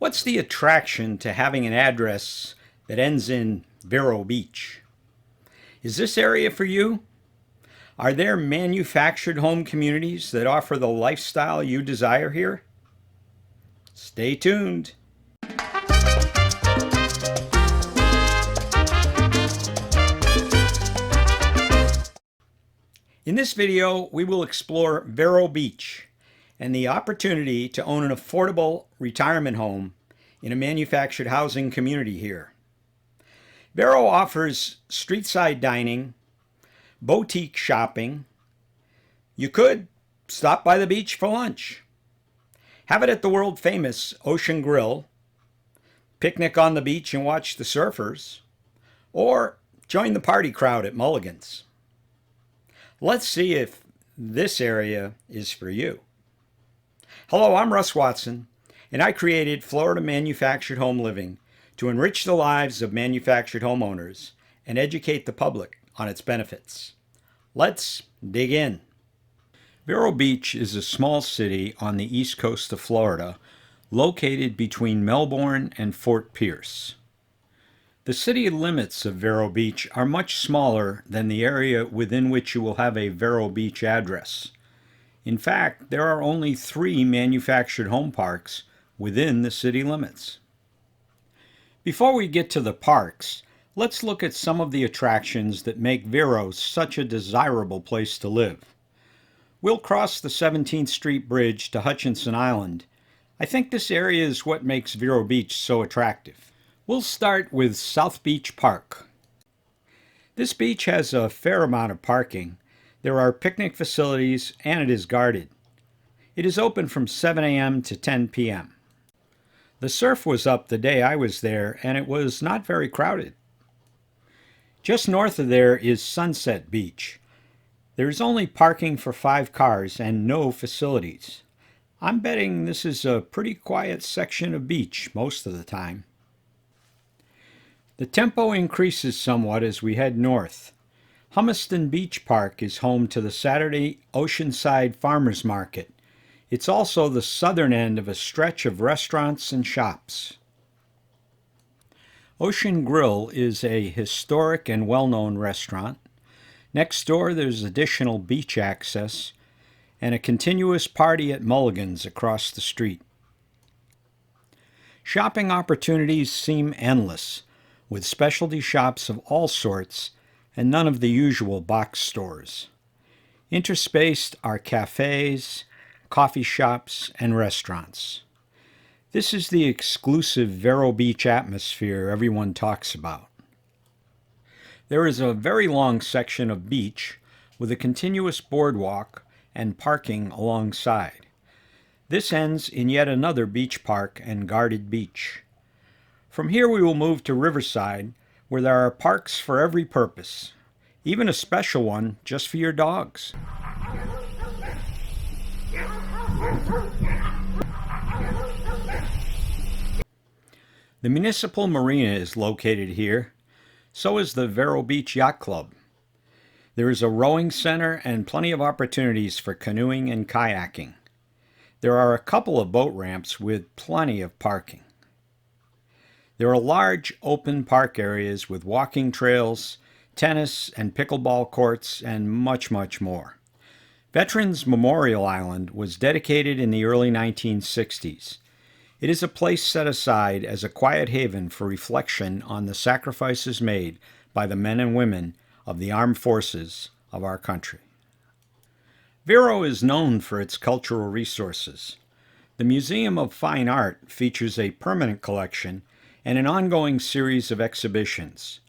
What's the attraction to having an address that ends in Vero Beach? Is this area for you? Are there manufactured home communities that offer the lifestyle you desire here? Stay tuned. In this video, we will explore Vero Beach and the opportunity to own an affordable retirement home in a manufactured housing community here. Vero offers street-side dining, boutique shopping. You could stop by the beach for lunch, have it at the world-famous Ocean Grill, picnic on the beach and watch the surfers, or join the party crowd at Mulligan's. Let's see if this area is for you. Hello, I'm Russ Watson, and I created Florida Manufactured Home Living to enrich the lives of manufactured homeowners and educate the public on its benefits. Let's dig in. Vero Beach is a small city on the east coast of Florida, located between Melbourne and Fort Pierce. The city limits of Vero Beach are much smaller than the area within which you will have a Vero Beach address. In fact, there are only 3 manufactured home parks within the city limits. Before we get to the parks, let's look at some of the attractions that make Vero such a desirable place to live. We'll cross the 17th Street Bridge to Hutchinson Island. I think this area is what makes Vero Beach so attractive. We'll start with South Beach Park. This beach has a fair amount of parking. There are picnic facilities and it is guarded. It is open from 7 a.m. to 10 p.m. The surf was up the day I was there and it was not very crowded. Just north of there is Sunset Beach. There is only parking for 5 cars and no facilities. I'm betting this is a pretty quiet section of beach most of the time. The tempo increases somewhat as we head north. Humiston Beach Park is home to the Saturday Oceanside Farmers Market. It's also the southern end of a stretch of restaurants and shops. Ocean Grill is a historic and well-known restaurant. Next door there's additional beach access and a continuous party at Mulligan's across the street. Shopping opportunities seem endless, with specialty shops of all sorts and none of the usual box stores. Interspaced are cafes, coffee shops, and restaurants. This is the exclusive Vero Beach atmosphere everyone talks about. There is a very long section of beach with a continuous boardwalk and parking alongside. This ends in yet another beach park and guarded beach. From here we will move to Riverside, where there are parks for every purpose, even a special one just for your dogs. The Municipal Marina is located here. So is the Vero Beach Yacht Club. There is a rowing center and plenty of opportunities for canoeing and kayaking. There are a couple of boat ramps with plenty of parking. There are large open park areas with walking trails, tennis and pickleball courts, and much, much more. Veterans Memorial Island was dedicated in the early 1960s. It is a place set aside as a quiet haven for reflection on the sacrifices made by the men and women of the armed forces of our country. Vero is known for its cultural resources. The Museum of Fine Art features a permanent collection and an ongoing series of exhibitions.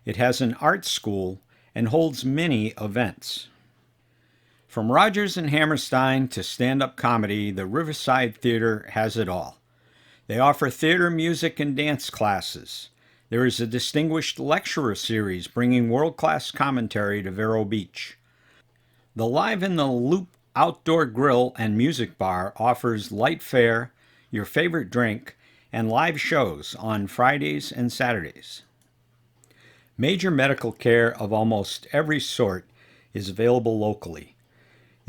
It has an art school and holds many events. From Rodgers and Hammerstein to stand-up comedy, the Riverside Theater has it all. They offer theater, music, and dance classes. There is a distinguished lecturer series bringing world-class commentary to Vero Beach. The Live in the Loop outdoor grill and music bar offers light fare, your favorite drink, and live shows on Fridays and Saturdays. Major medical care of almost every sort is available locally.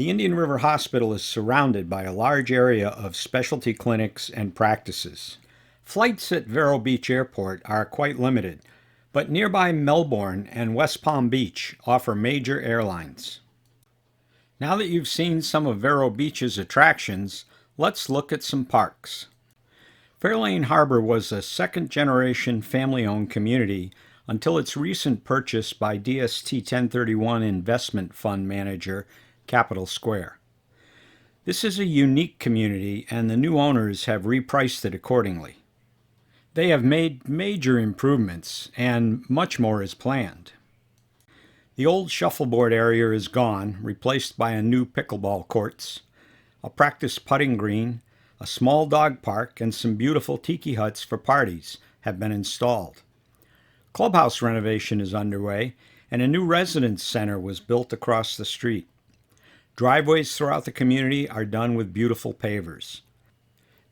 The Indian River Hospital is surrounded by a large area of specialty clinics and practices. Flights at Vero Beach Airport are quite limited, but nearby Melbourne and West Palm Beach offer major airlines. Now that you've seen some of Vero Beach's attractions, let's look at some parks. Fairlane Harbor was a second-generation family-owned community until its recent purchase by DST 1031 investment fund manager Capital Square. This is a unique community, and the new owners have repriced it accordingly. They have made major improvements, and much more is planned. The old shuffleboard area is gone, replaced by a new pickleball courts, a practice putting green, a small dog park, and some beautiful tiki huts for parties have been installed. Clubhouse renovation is underway, and a new residence center was built across the street. Driveways throughout the community are done with beautiful pavers.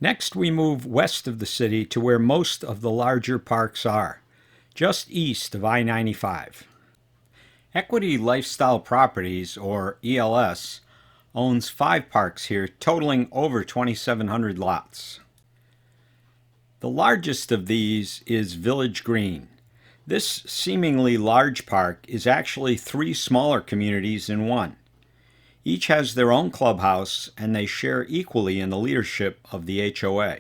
Next, we move west of the city to where most of the larger parks are, just east of I-95. Equity Lifestyle Properties, or ELS, owns 5 parks here, totaling over 2,700 lots. The largest of these is Village Green. This seemingly large park is actually 3 smaller communities in one. Each has their own clubhouse, and they share equally in the leadership of the HOA.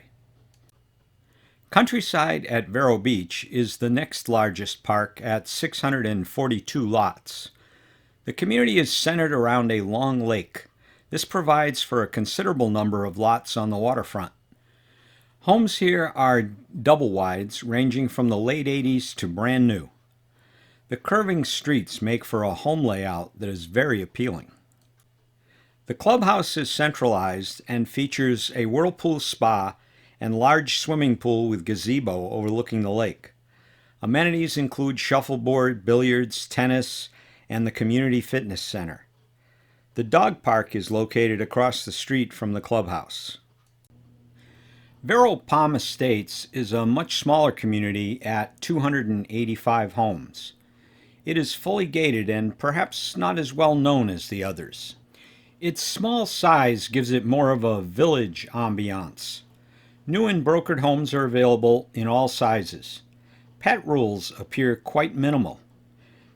Countryside at Vero Beach is the next largest park at 642 lots. The community is centered around a long lake. This provides for a considerable number of lots on the waterfront. Homes here are double wides, ranging from the late 80s to brand new. The curving streets make for a home layout that is very appealing. The clubhouse is centralized and features a whirlpool spa and large swimming pool with gazebo overlooking the lake. Amenities include shuffleboard, billiards, tennis, and the community fitness center. The dog park is located across the street from the clubhouse. Vero Palm Estates is a much smaller community at 285 homes. It is fully gated and perhaps not as well known as the others. Its small size gives it more of a village ambiance. New and brokered homes are available in all sizes. Pet rules appear quite minimal.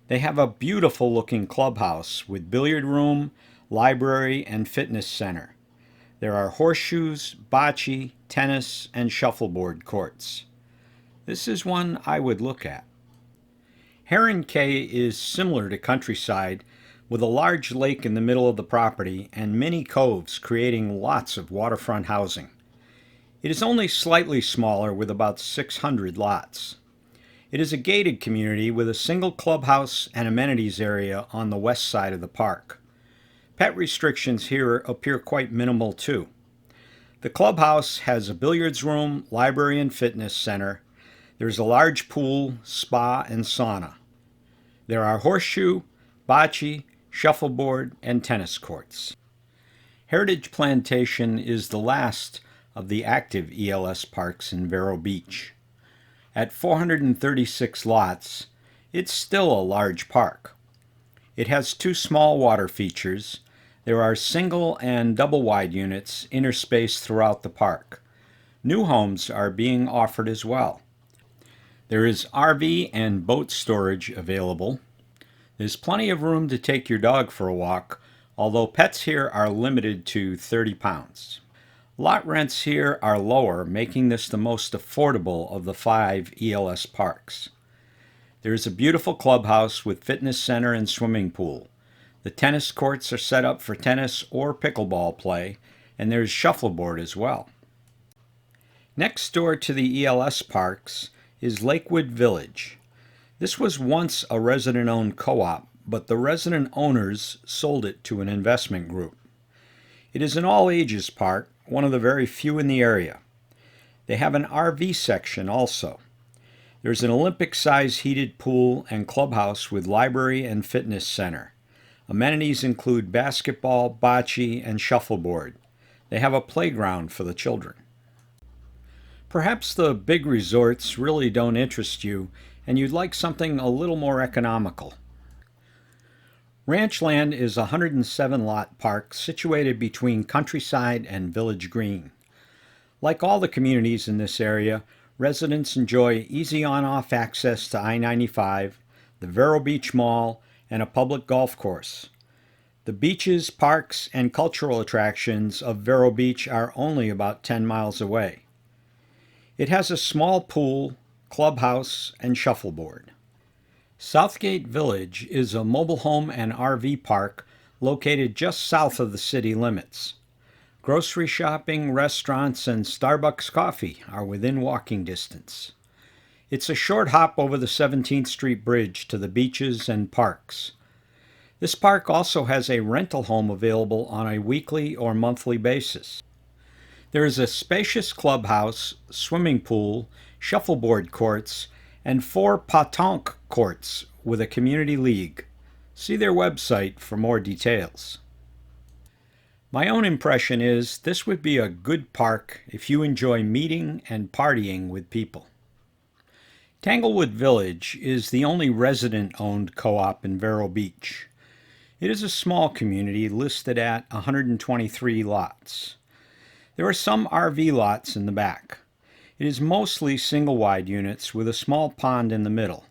They have a beautiful looking clubhouse with billiard room, library, and fitness center. There are horseshoes, bocce, tennis, and shuffleboard courts. This is one I would look at. Heron Cay is similar to Countryside, with a large lake in the middle of the property and many coves creating lots of waterfront housing. It is only slightly smaller with about 600 lots. It is a gated community with a single clubhouse and amenities area on the west side of the park. Pet restrictions here appear quite minimal too. The clubhouse has a billiards room, library and fitness center. There's a large pool, spa, and sauna. There are horseshoe, bocce, shuffleboard, and tennis courts. Heritage Plantation is the last of the active ELS parks in Vero Beach. At 436 lots, it's still a large park. It has 2 small water features. There are single and double wide units interspaced throughout the park. New homes are being offered as well. There is RV and boat storage available. There's plenty of room to take your dog for a walk, although pets here are limited to 30 pounds. Lot rents here are lower, making this the most affordable of the 5 ELS parks. There is a beautiful clubhouse with fitness center and swimming pool. The tennis courts are set up for tennis or pickleball play, and there's shuffleboard as well. Next door to the ELS parks is Lakewood Village. This was once a resident-owned co-op, but the resident owners sold it to an investment group. It is an all-ages park, one of the very few in the area. They have an RV section also. There's an Olympic-size heated pool and clubhouse with library and fitness center. Amenities include basketball, bocce, and shuffleboard. They have a playground for the children. Perhaps the big resorts really don't interest you, and you'd like something a little more economical. Ranchland is a 107-lot park situated between Countryside and Village Green. Like all the communities in this area, residents enjoy easy on-off access to I-95, the Vero Beach Mall, and a public golf course. The beaches, parks, and cultural attractions of Vero Beach are only about 10 miles away. It has a small pool, clubhouse, and shuffleboard. Southgate Village is a mobile home and RV park located just south of the city limits. Grocery shopping, restaurants, and Starbucks coffee are within walking distance. It's a short hop over the 17th Street Bridge to the beaches and parks. This park also has a rental home available on a weekly or monthly basis. There is a spacious clubhouse, swimming pool, shuffleboard courts, and 4 pétanque courts with a community league. See their website for more details. My own impression is this would be a good park if you enjoy meeting and partying with people. Lakewood Village is the only resident-owned co-op in Vero Beach. It is a small community listed at 123 lots. There are some RV lots in the back. It is mostly single-wide units with a small pond in the middle.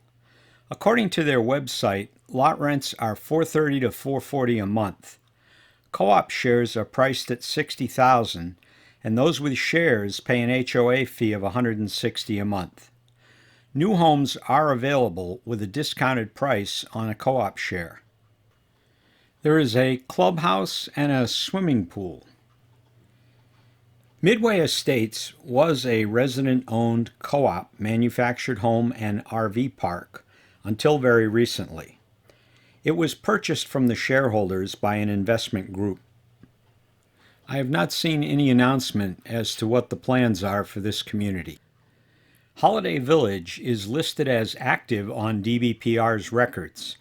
According to their website, lot rents are $430 to $440 a month. Co-op shares are priced at $60,000, and those with shares pay an HOA fee of $160 a month. New homes are available with a discounted price on a co-op share. There is a clubhouse and a swimming pool. Midway Estates was a resident-owned co-op manufactured home and RV park until very recently. It was purchased from the shareholders by an investment group. I have not seen any announcement as to what the plans are for this community. Holiday Village is listed as active on DBPR's records.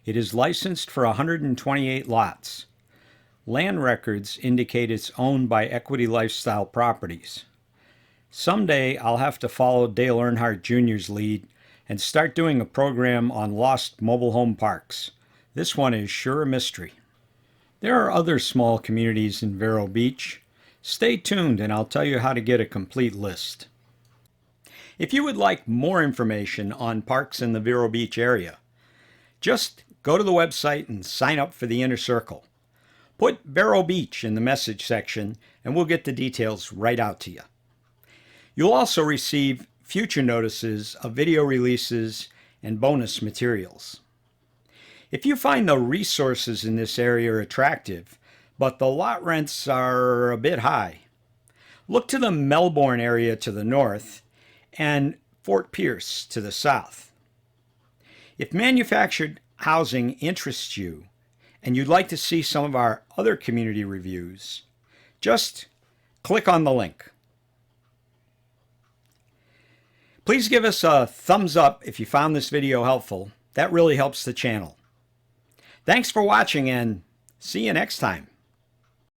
It is licensed for 128 lots. Land records indicate it's owned by Equity Lifestyle Properties. Someday I'll have to follow Dale Earnhardt Jr.'s lead and start doing a program on lost mobile home parks. This one is sure a mystery. There are other small communities in Vero Beach. Stay tuned and I'll tell you how to get a complete list. If you would like more information on parks in the Vero Beach area, just go to the website and sign up for the Inner Circle. Put Vero Beach in the message section and we'll get the details right out to you. You'll also receive future notices of video releases and bonus materials. If you find the resources in this area attractive, but the lot rents are a bit high, look to the Melbourne area to the north and Fort Pierce to the south. If manufactured housing interests you and you'd like to see some of our other community reviews, just click on the link. Please give us a thumbs up if you found this video helpful. That really helps the channel. Thanks for watching and see you next time.